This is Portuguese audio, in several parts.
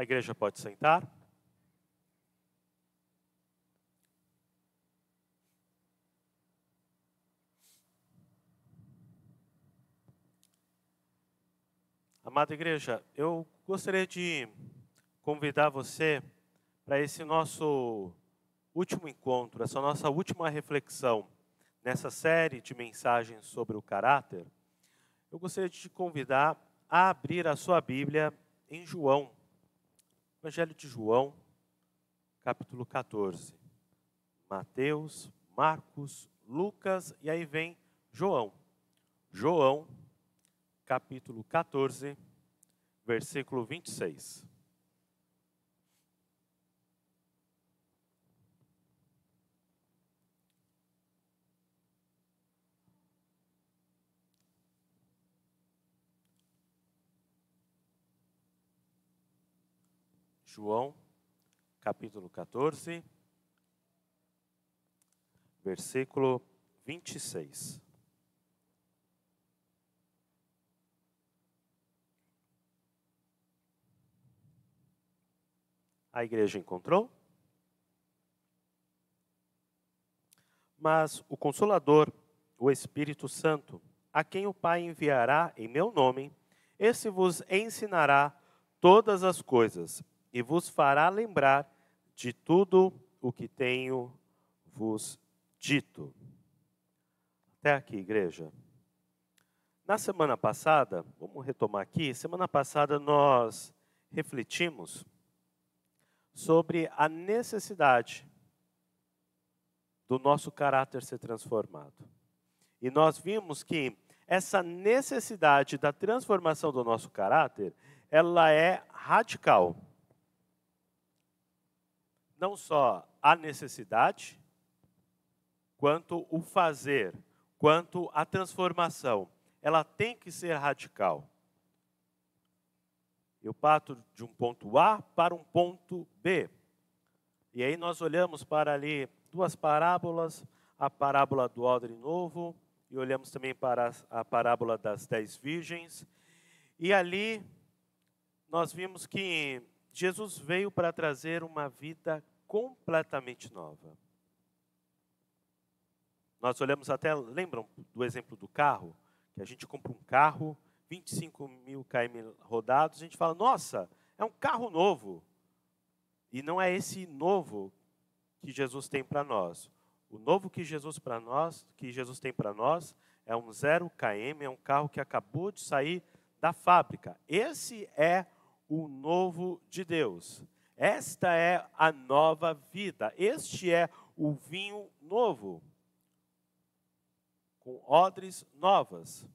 igreja pode sentar. Amada igreja, eu gostaria de convidar você para esse nosso último encontro, essa nossa última reflexão nessa série de mensagens sobre o caráter. Eu gostaria de te convidar a abrir a sua Bíblia em João, Evangelho de João, capítulo 14. Mateus, Marcos, Lucas e aí vem João. João, capítulo 14, versículo 26. João, capítulo 14, versículo 26. A igreja encontrou? Mas o Consolador, o Espírito Santo, a quem o Pai enviará em meu nome, esse vos ensinará todas as coisas e vos fará lembrar de tudo o que tenho vos dito. Até aqui, igreja. Na semana passada, vamos retomar aqui, semana passada nós refletimos sobre a necessidade do nosso caráter ser transformado. E nós vimos que essa necessidade da transformação do nosso caráter, ela é radical. Não só a necessidade, quanto o fazer, quanto a transformação. Ela tem que ser radical. Eu parto de um ponto A para um ponto B. E aí nós olhamos para ali duas parábolas, a parábola do odre novo, e olhamos também para a parábola das 10 virgens. E ali nós vimos que Jesus veio para trazer uma vida completamente nova. Nós olhamos até, lembram do exemplo do carro? Que a gente compra um carro, 25.000 km rodados, a gente fala, nossa, é um carro novo. E não é esse novo que Jesus tem para nós. O novo que Jesus tem para nós, é um 0 km, é um carro que acabou de sair da fábrica. Esse é o novo de Deus. Esta é a nova vida. Este é o vinho novo, com odres novas.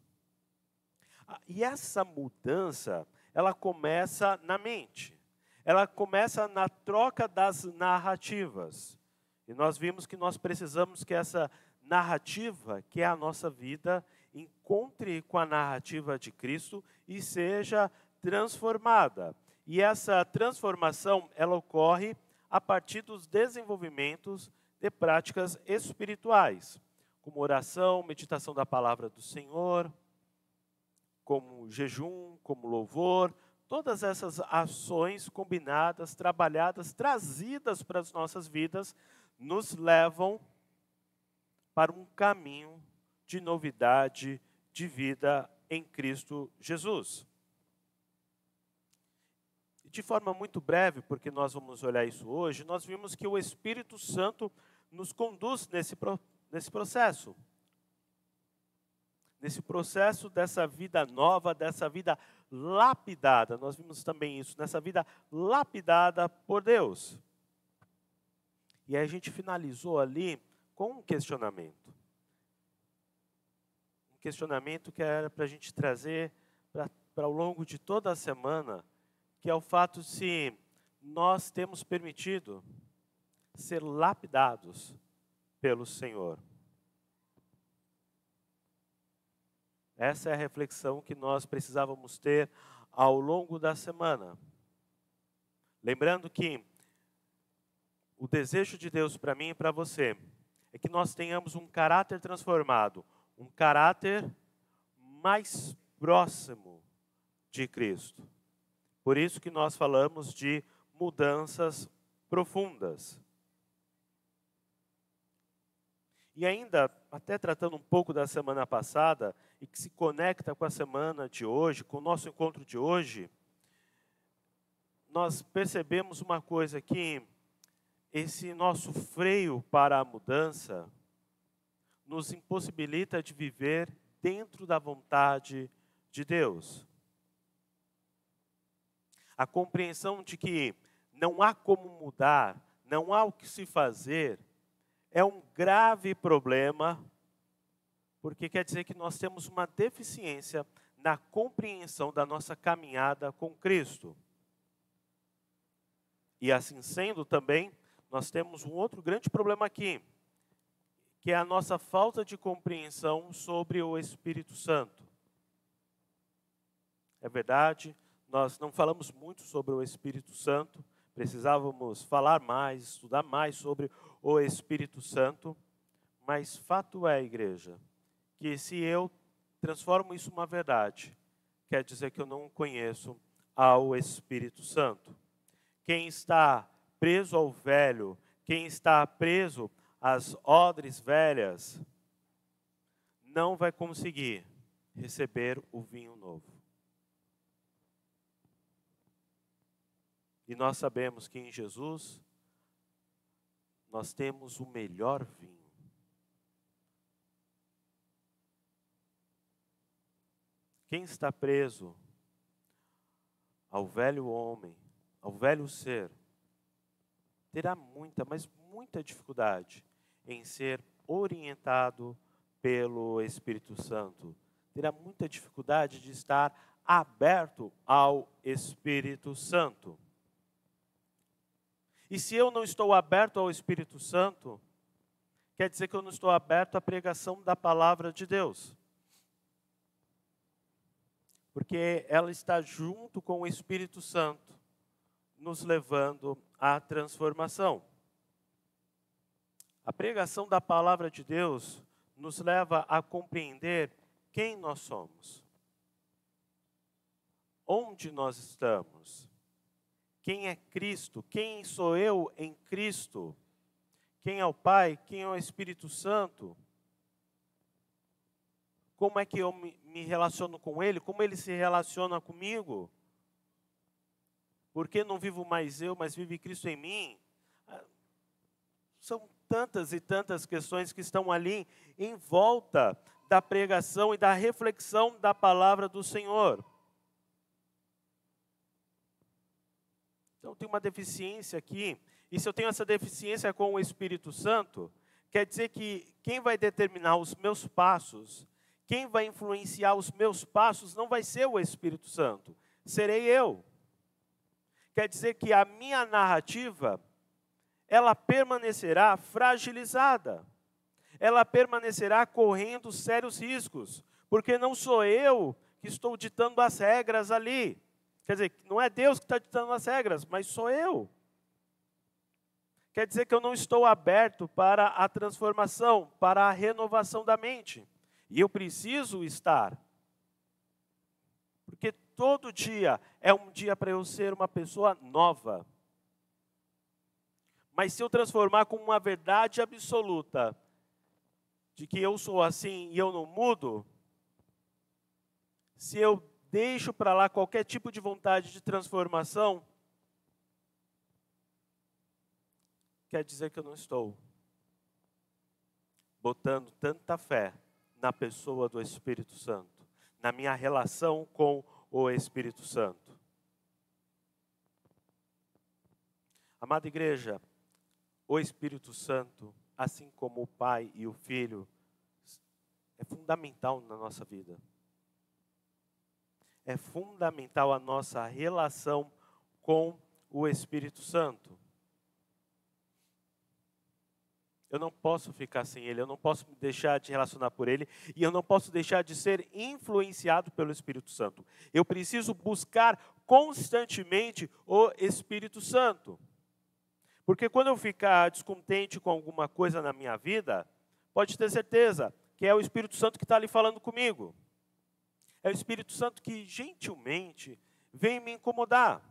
E essa mudança, ela começa na mente. Ela começa na troca das narrativas. E nós vimos que nós precisamos que essa narrativa, que é a nossa vida, encontre com a narrativa de Cristo e seja transformada. E essa transformação, ela ocorre a partir dos desenvolvimentos de práticas espirituais, como oração, meditação da palavra do Senhor, como jejum, como louvor, todas essas ações combinadas, trabalhadas, trazidas para as nossas vidas, nos levam para um caminho de novidade de vida em Cristo Jesus. De forma muito breve, porque nós vamos olhar isso hoje, nós vimos que o Espírito Santo nos conduz nesse processo. Nesse processo dessa vida nova, dessa vida lapidada. Nós vimos também isso, nessa vida lapidada por Deus. E aí a gente finalizou ali com um questionamento. Um questionamento que era para a gente trazer para ao longo de toda a semana, que é o fato de se nós temos permitido ser lapidados pelo Senhor. Essa é a reflexão que nós precisávamos ter ao longo da semana. Lembrando que o desejo de Deus para mim e para você é que nós tenhamos um caráter transformado, um caráter mais próximo de Cristo. Por isso que nós falamos de mudanças profundas. E ainda, até tratando um pouco da semana passada, e que se conecta com a semana de hoje, com o nosso encontro de hoje, nós percebemos uma coisa, que esse nosso freio para a mudança nos impossibilita de viver dentro da vontade de Deus. A compreensão de que não há como mudar, não há o que se fazer, é um grave problema, porque quer dizer que nós temos uma deficiência na compreensão da nossa caminhada com Cristo. E assim sendo também, nós temos um outro grande problema aqui, que é a nossa falta de compreensão sobre o Espírito Santo. É verdade, nós não falamos muito sobre o Espírito Santo, precisávamos falar mais, estudar mais sobre o Espírito Santo, mas fato é, igreja, que se eu transformo isso numa verdade, quer dizer que eu não conheço ao Espírito Santo. Quem está preso ao velho, quem está preso às odres velhas, não vai conseguir receber o vinho novo. E nós sabemos que em Jesus nós temos o melhor vinho. Quem está preso ao velho homem, ao velho ser, terá muita, mas muita dificuldade em ser orientado pelo Espírito Santo. Terá muita dificuldade de estar aberto ao Espírito Santo. E se eu não estou aberto ao Espírito Santo, quer dizer que eu não estou aberto à pregação da palavra de Deus. Porque ela está junto com o Espírito Santo, nos levando à transformação. A pregação da palavra de Deus nos leva a compreender quem nós somos, onde nós estamos, quem é Cristo, quem sou eu em Cristo, quem é o Pai, quem é o Espírito Santo, como é que eu me relaciono com Ele, como Ele se relaciona comigo. Porque não vivo mais eu, mas vive Cristo em mim. São tantas e tantas questões que estão ali em volta da pregação e da reflexão da palavra do Senhor. Então tem uma deficiência aqui, e se eu tenho essa deficiência com o Espírito Santo, quer dizer que quem vai determinar os meus passos, quem vai influenciar os meus passos não vai ser o Espírito Santo, serei eu. Quer dizer que a minha narrativa, ela permanecerá fragilizada. Ela permanecerá correndo sérios riscos. Porque não sou eu que estou ditando as regras ali. Quer dizer, não é Deus que está ditando as regras, mas sou eu. Quer dizer que eu não estou aberto para a transformação, para a renovação da mente. E eu preciso estar. Porque todo dia é um dia para eu ser uma pessoa nova. Mas se eu transformar como uma verdade absoluta, de que eu sou assim e eu não mudo, se eu deixo para lá qualquer tipo de vontade de transformação, quer dizer que eu não estou botando tanta fé na pessoa do Espírito Santo, na minha relação com o Espírito Santo. Amada igreja, o Espírito Santo, assim como o Pai e o Filho, é fundamental na nossa vida. É fundamental a nossa relação com o Espírito Santo. Eu não posso ficar sem Ele, eu não posso me deixar de relacionar por Ele, e eu não posso deixar de ser influenciado pelo Espírito Santo. Eu preciso buscar constantemente o Espírito Santo. Porque quando eu ficar descontente com alguma coisa na minha vida, pode ter certeza que é o Espírito Santo que está ali falando comigo. É o Espírito Santo que gentilmente vem me incomodar.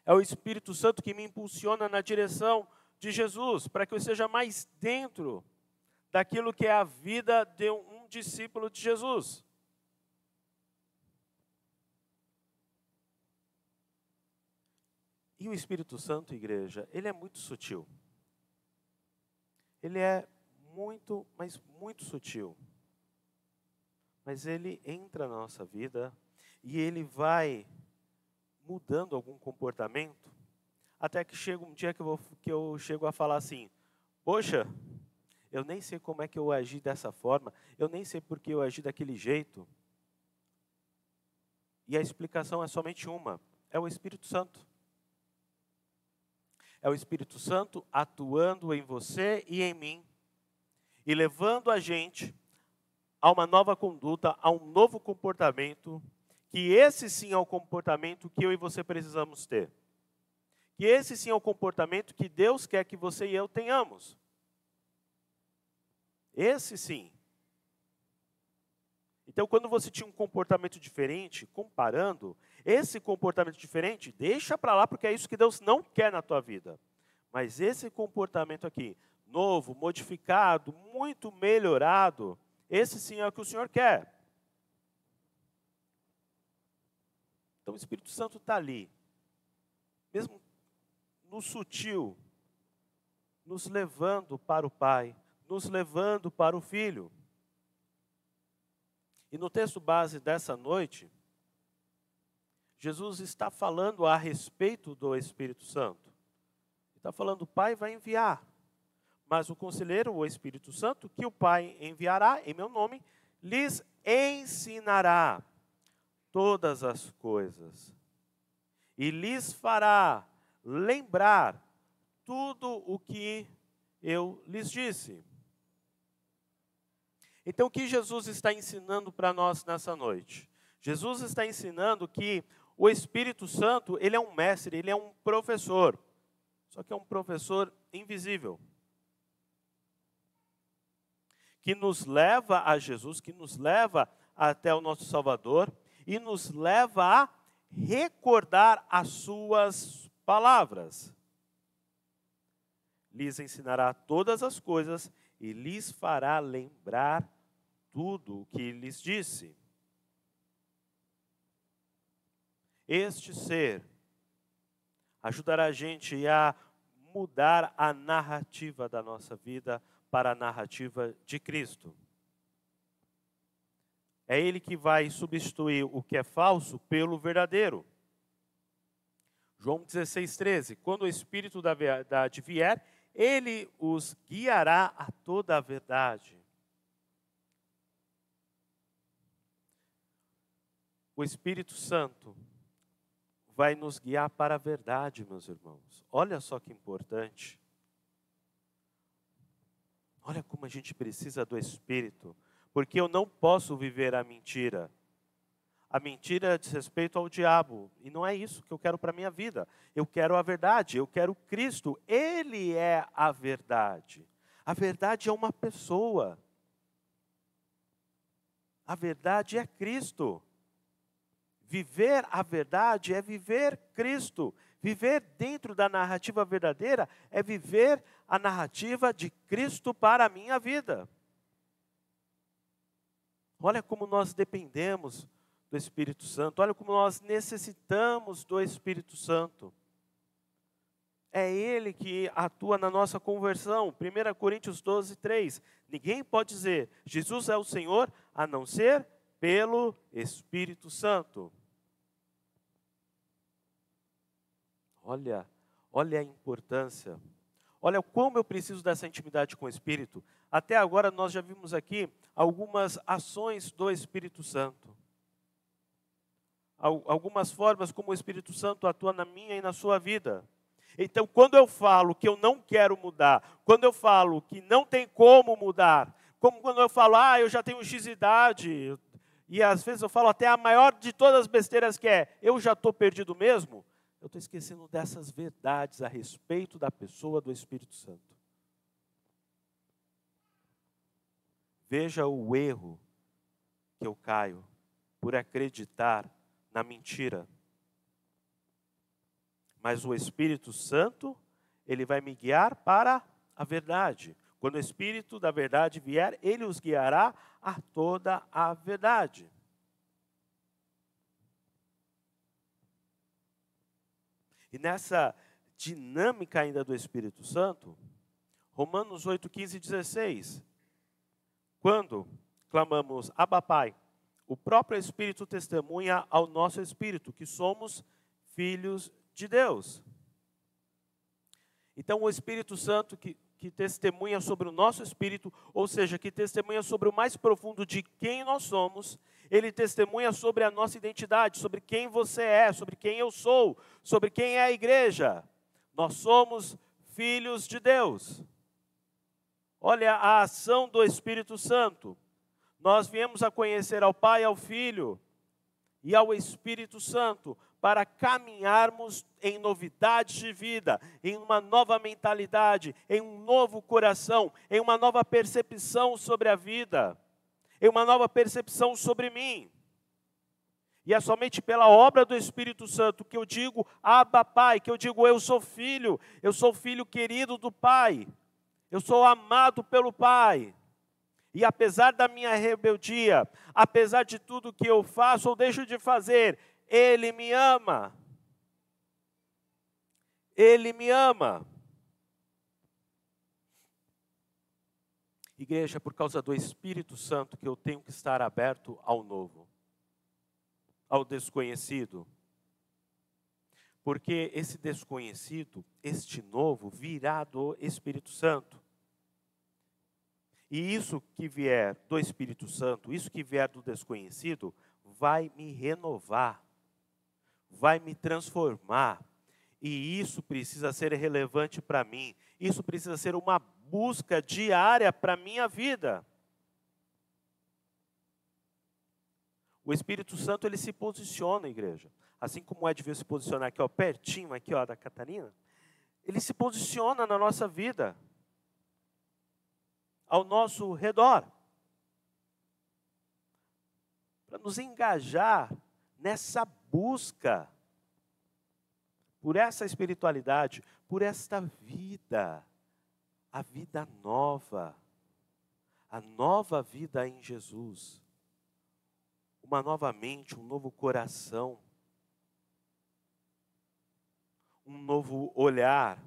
É o Espírito Santo que me impulsiona na direção de Jesus, para que eu seja mais dentro daquilo que é a vida de um discípulo de Jesus. E o Espírito Santo, igreja, ele é muito sutil. Ele é muito, mas muito sutil. Mas ele entra na nossa vida e ele vai mudando algum comportamento, até que chega um dia que eu chego a falar assim, poxa, eu nem sei como é que eu agi dessa forma, eu nem sei por que eu agi daquele jeito. E a explicação é somente uma, é o Espírito Santo. É o Espírito Santo atuando em você e em mim, e levando a gente a uma nova conduta, a um novo comportamento, que esse sim é o comportamento que eu e você precisamos ter. Que esse sim é o comportamento que Deus quer que você e eu tenhamos. Esse sim. Então, quando você tinha um comportamento diferente, comparando, esse comportamento diferente, deixa para lá, porque é isso que Deus não quer na tua vida. Mas esse comportamento aqui, novo, modificado, muito melhorado, esse sim é o que o Senhor quer. Então, o Espírito Santo está ali, mesmo no sutil, nos levando para o Pai, nos levando para o Filho. E no texto base dessa noite, Jesus está falando a respeito do Espírito Santo. Está falando, o Pai vai enviar, mas o Conselheiro, o Espírito Santo, que o Pai enviará em meu nome, lhes ensinará todas as coisas e lhes fará lembrar tudo o que eu lhes disse. Então, o que Jesus está ensinando para nós nessa noite? Jesus está ensinando que o Espírito Santo, ele é um mestre, ele é um professor. Só que é um professor invisível. Que nos leva a Jesus, que nos leva até o nosso Salvador e nos leva a recordar as suas palavras. Lhes ensinará todas as coisas e lhes fará lembrar tudo o que lhes disse. Este ser ajudará a gente a mudar a narrativa da nossa vida para a narrativa de Cristo. É Ele que vai substituir o que é falso pelo verdadeiro. João 16:13, quando o Espírito da verdade vier, Ele os guiará a toda a verdade. O Espírito Santo vai nos guiar para a verdade, meus irmãos. Olha só que importante. Olha como a gente precisa do Espírito, porque eu não posso viver a mentira. A mentira diz respeito ao diabo, e não é isso que eu quero para a minha vida. Eu quero a verdade, eu quero Cristo. Ele é a verdade. A verdade é uma pessoa. A verdade é Cristo. Viver a verdade é viver Cristo. Viver dentro da narrativa verdadeira é viver a narrativa de Cristo para a minha vida. Olha como nós dependemos do Espírito Santo. Olha como nós necessitamos do Espírito Santo. É Ele que atua na nossa conversão. 1 Coríntios 12:3. Ninguém pode dizer, Jesus é o Senhor, a não ser pelo Espírito Santo. Olha a importância. Olha como eu preciso dessa intimidade com o Espírito. Até agora nós já vimos aqui algumas ações do Espírito Santo. Algumas formas como o Espírito Santo atua na minha e na sua vida. Então, quando eu falo que eu não quero mudar, quando eu falo que não tem como mudar, como quando eu falo, eu já tenho X idade, e às vezes eu falo até a maior de todas as besteiras que é, eu já estou perdido mesmo, eu estou esquecendo dessas verdades a respeito da pessoa do Espírito Santo. Veja o erro que eu caio por acreditar na mentira. Mas o Espírito Santo, ele vai me guiar para a verdade. Quando o Espírito da verdade vier, ele os guiará a toda a verdade. E nessa dinâmica ainda do Espírito Santo, Romanos 8, 15 e 16. Quando clamamos, Abba Pai, o próprio Espírito testemunha ao nosso Espírito que somos filhos de Deus. Então o Espírito Santo que testemunha sobre o nosso Espírito, ou seja, que testemunha sobre o mais profundo de quem nós somos, ele testemunha sobre a nossa identidade, sobre quem você é, sobre quem eu sou, sobre quem é a igreja. Nós somos filhos de Deus. Olha a ação do Espírito Santo. Nós viemos a conhecer ao Pai, ao Filho e ao Espírito Santo para caminharmos em novidades de vida, em uma nova mentalidade, em um novo coração, em uma nova percepção sobre a vida, em uma nova percepção sobre mim. E é somente pela obra do Espírito Santo que eu digo, Abba Pai, que eu digo, eu sou filho querido do Pai, eu sou amado pelo Pai. E apesar da minha rebeldia, apesar de tudo que eu faço ou deixo de fazer, Ele me ama. Ele me ama. Igreja, por causa do Espírito Santo que eu tenho que estar aberto ao novo, ao desconhecido. Porque esse desconhecido, este novo, virá do Espírito Santo. E isso que vier do Espírito Santo, isso que vier do desconhecido, vai me renovar, vai me transformar. E isso precisa ser relevante para mim. Isso precisa ser uma busca diária para a minha vida. O Espírito Santo, ele se posiciona, igreja. Assim como o Ed veio se posicionar aqui, ó, pertinho aqui, ó, da Catarina. Ele se posiciona na nossa vida. Ao nosso redor. Para nos engajar nessa busca por essa espiritualidade, por esta vida, a vida nova, a nova vida em Jesus, uma nova mente, um novo coração, um novo olhar.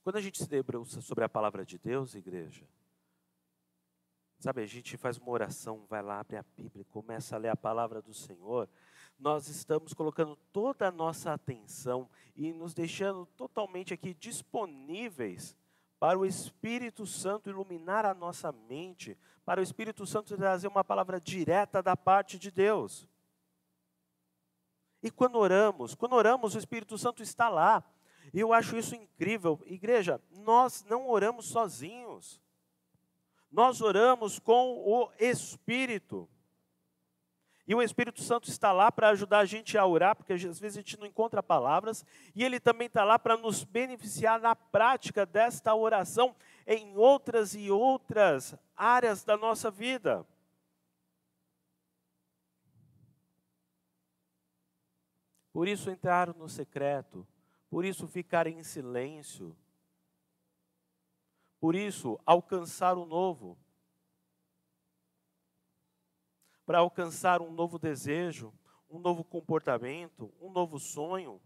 Quando a gente se debruça sobre a palavra de Deus, igreja, sabe, a gente faz uma oração, vai lá, abre a Bíblia, começa a ler a palavra do Senhor, nós estamos colocando toda a nossa atenção e nos deixando totalmente aqui disponíveis para o Espírito Santo iluminar a nossa mente, para o Espírito Santo trazer uma palavra direta da parte de Deus. E quando oramos, o Espírito Santo está lá. E eu acho isso incrível. Igreja, nós não oramos sozinhos. Nós oramos com o Espírito. E o Espírito Santo está lá para ajudar a gente a orar, porque às vezes a gente não encontra palavras. E Ele também está lá para nos beneficiar na prática desta oração em outras e outras áreas da nossa vida. Por isso entrar no secreto. Por isso ficar em silêncio. Por isso alcançar o novo. Para alcançar um novo desejo, um novo comportamento, um novo sonho,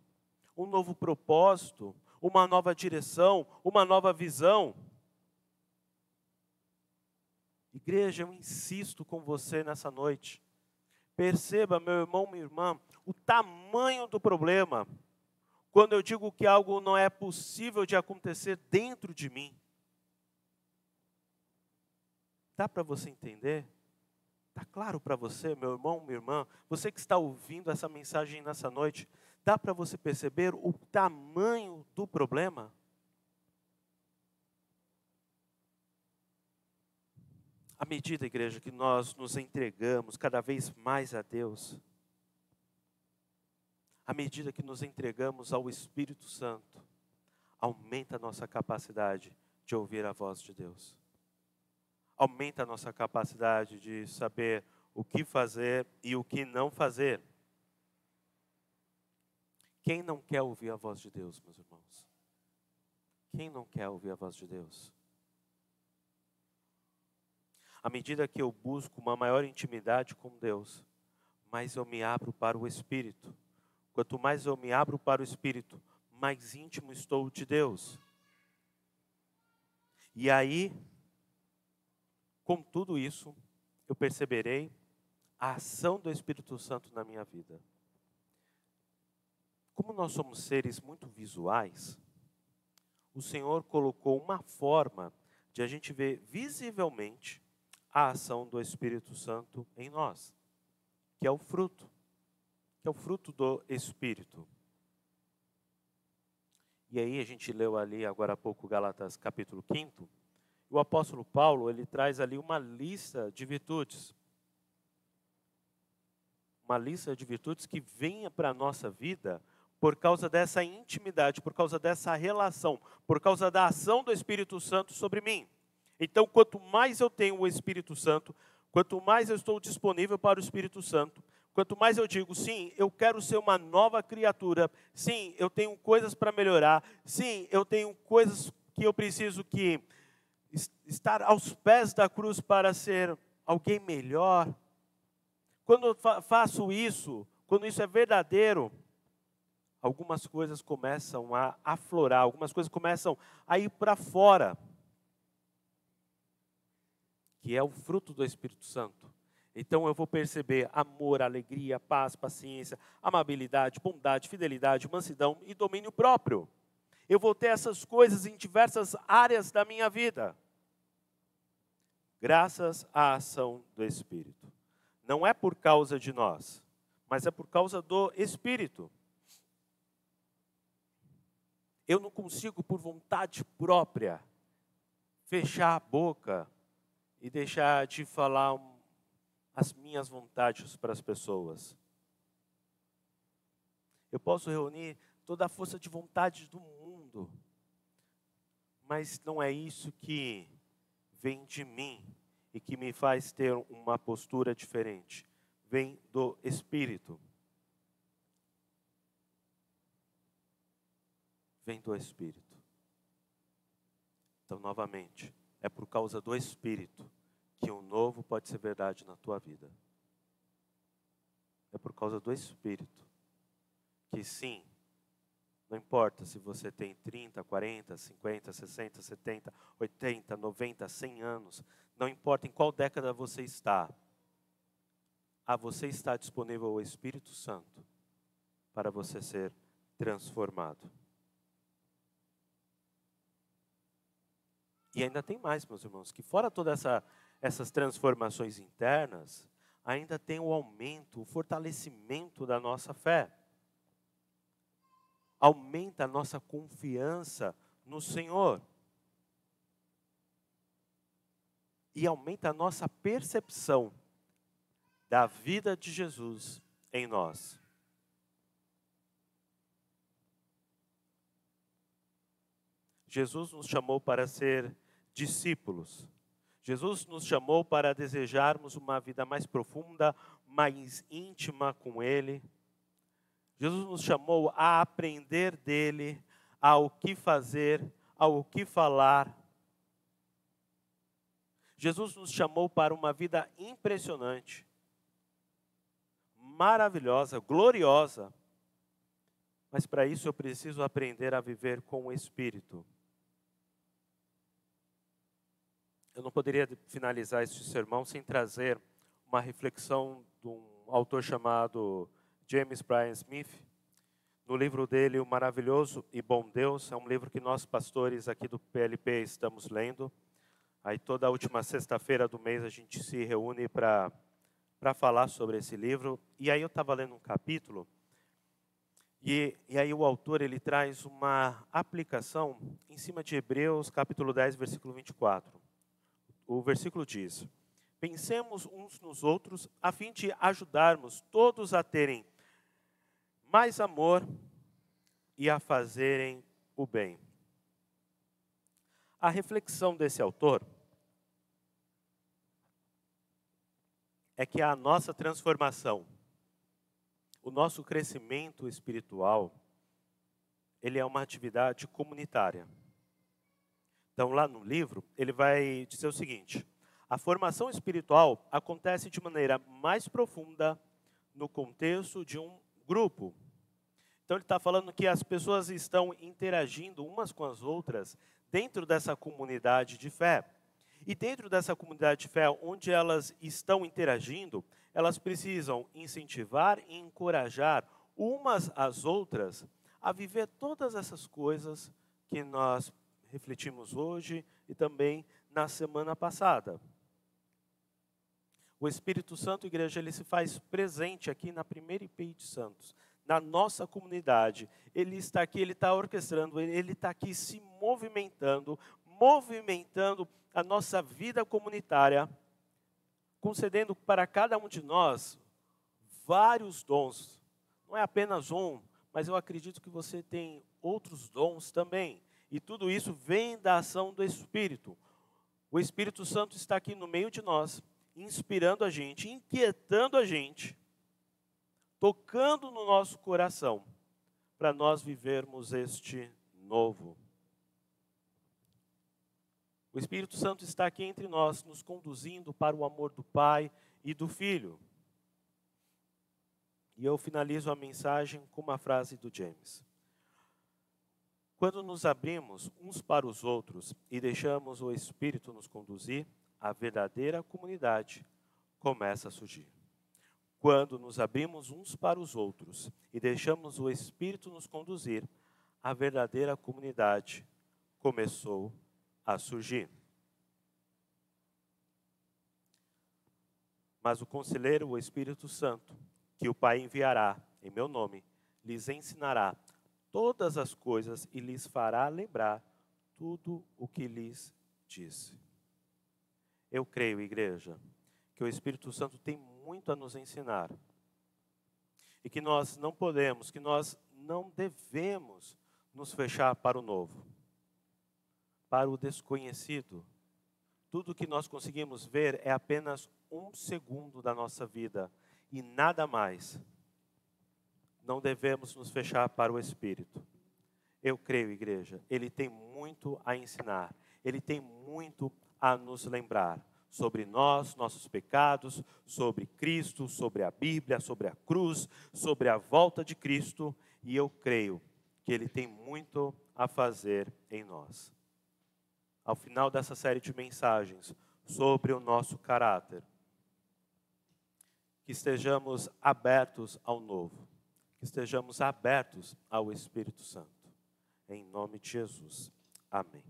um novo propósito, uma nova direção, uma nova visão. Igreja, eu insisto com você nessa noite. Perceba, meu irmão, minha irmã, o tamanho do problema quando eu digo que algo não é possível de acontecer dentro de mim. Dá para você entender? Está claro para você, meu irmão, minha irmã? Você que está ouvindo essa mensagem nessa noite, dá para você perceber o tamanho do problema? À medida, igreja, que nós nos entregamos cada vez mais a Deus, à medida que nos entregamos ao Espírito Santo, aumenta a nossa capacidade de ouvir a voz de Deus. Aumenta a nossa capacidade de saber o que fazer e o que não fazer. Quem não quer ouvir a voz de Deus, meus irmãos? Quem não quer ouvir a voz de Deus? À medida que eu busco uma maior intimidade com Deus, mais eu me abro para o Espírito. Quanto mais eu me abro para o Espírito, mais íntimo estou de Deus. E aí, com tudo isso, eu perceberei a ação do Espírito Santo na minha vida. Como nós somos seres muito visuais, o Senhor colocou uma forma de a gente ver visivelmente a ação do Espírito Santo em nós, que é o fruto do Espírito. E aí a gente leu ali agora há pouco Gálatas capítulo 5, o apóstolo Paulo, ele traz ali uma lista de virtudes. Uma lista de virtudes que venha para a nossa vida por causa dessa intimidade, por causa dessa relação, por causa da ação do Espírito Santo sobre mim. Então, quanto mais eu tenho o Espírito Santo, quanto mais eu estou disponível para o Espírito Santo, quanto mais eu digo, sim, eu quero ser uma nova criatura, sim, eu tenho coisas para melhorar, sim, eu tenho coisas que eu preciso estar aos pés da cruz para ser alguém melhor. Quando eu faço isso, quando isso é verdadeiro, algumas coisas começam a aflorar, algumas coisas começam a ir para fora, que é o fruto do Espírito Santo. Então eu vou perceber amor, alegria, paz, paciência, amabilidade, bondade, fidelidade, mansidão e domínio próprio. Eu vou ter essas coisas em diversas áreas da minha vida, graças à ação do Espírito. Não é por causa de nós, mas é por causa do Espírito. Eu não consigo, por vontade própria, fechar a boca e deixar de falar as minhas vontades para as pessoas. Eu posso reunir toda a força de vontade do mundo, mas não é isso que vem de mim e que me faz ter uma postura diferente. Vem do Espírito. Vem do Espírito. Então, novamente, é por causa do Espírito que o novo pode ser verdade na tua vida. É por causa do Espírito que sim, não importa se você tem 30, 40, 50, 60, 70, 80, 90, 100 anos, não importa em qual década você está, a você está disponível o Espírito Santo para você ser transformado. E ainda tem mais, meus irmãos, que fora todas essas transformações internas, ainda tem o aumento, o fortalecimento da nossa fé. Aumenta a nossa confiança no Senhor. E aumenta a nossa percepção da vida de Jesus em nós. Jesus nos chamou para ser discípulos. Jesus nos chamou para desejarmos uma vida mais profunda, mais íntima com Ele. Jesus nos chamou a aprender dEle, ao que fazer, ao que falar. Jesus nos chamou para uma vida impressionante, maravilhosa, gloriosa. Mas para isso eu preciso aprender a viver com o Espírito. Eu não poderia finalizar este sermão sem trazer uma reflexão de um autor chamado James Bryan Smith. No livro dele, O Maravilhoso e Bom Deus, é um livro que nós pastores aqui do PLP estamos lendo. Aí toda a última sexta-feira do mês a gente se reúne para falar sobre esse livro. E aí eu estava lendo um capítulo, e aí o autor ele traz uma aplicação em cima de Hebreus capítulo 10, versículo 24. O versículo diz: pensemos uns nos outros a fim de ajudarmos todos a terem mais amor e a fazerem o bem. A reflexão desse autor é que a nossa transformação, o nosso crescimento espiritual, ele é uma atividade comunitária. Então, lá no livro, ele vai dizer o seguinte: a formação espiritual acontece de maneira mais profunda no contexto de um grupo. Então, ele está falando que as pessoas estão interagindo umas com as outras dentro dessa comunidade de fé. E dentro dessa comunidade de fé, onde elas estão interagindo, elas precisam incentivar e encorajar umas às outras a viver todas essas coisas que nós refletimos hoje e também na semana passada. O Espírito Santo, igreja, ele se faz presente aqui na primeira IPI de Santos, na nossa comunidade. Ele está aqui, ele está orquestrando, ele está aqui se movimentando a nossa vida comunitária, concedendo para cada um de nós vários dons. Não é apenas um, mas eu acredito que você tem outros dons também. E tudo isso vem da ação do Espírito. O Espírito Santo está aqui no meio de nós, inspirando a gente, inquietando a gente, tocando no nosso coração, para nós vivermos este novo. O Espírito Santo está aqui entre nós, nos conduzindo para o amor do Pai e do Filho. E eu finalizo a mensagem com uma frase do James. Quando nos abrimos uns para os outros e deixamos o Espírito nos conduzir, a verdadeira comunidade começa a surgir. Quando nos abrimos uns para os outros e deixamos o Espírito nos conduzir, a verdadeira comunidade começou a surgir. Mas o Conselheiro, o Espírito Santo, que o Pai enviará em meu nome, lhes ensinará todas as coisas e lhes fará lembrar tudo o que lhes disse. Eu creio, igreja, que o Espírito Santo tem muito a nos ensinar. E que nós não podemos, que nós não devemos nos fechar para o novo, para o desconhecido. Tudo que nós conseguimos ver é apenas 1 segundo da nossa vida e nada mais. Não devemos nos fechar para o Espírito. Eu creio, igreja, ele tem muito a ensinar, ele tem muito a nos lembrar sobre nós, nossos pecados, sobre Cristo, sobre a Bíblia, sobre a cruz, sobre a volta de Cristo, e eu creio que ele tem muito a fazer em nós. Ao final dessa série de mensagens sobre o nosso caráter, que estejamos abertos ao novo, que estejamos abertos ao Espírito Santo. Em nome de Jesus. Amém.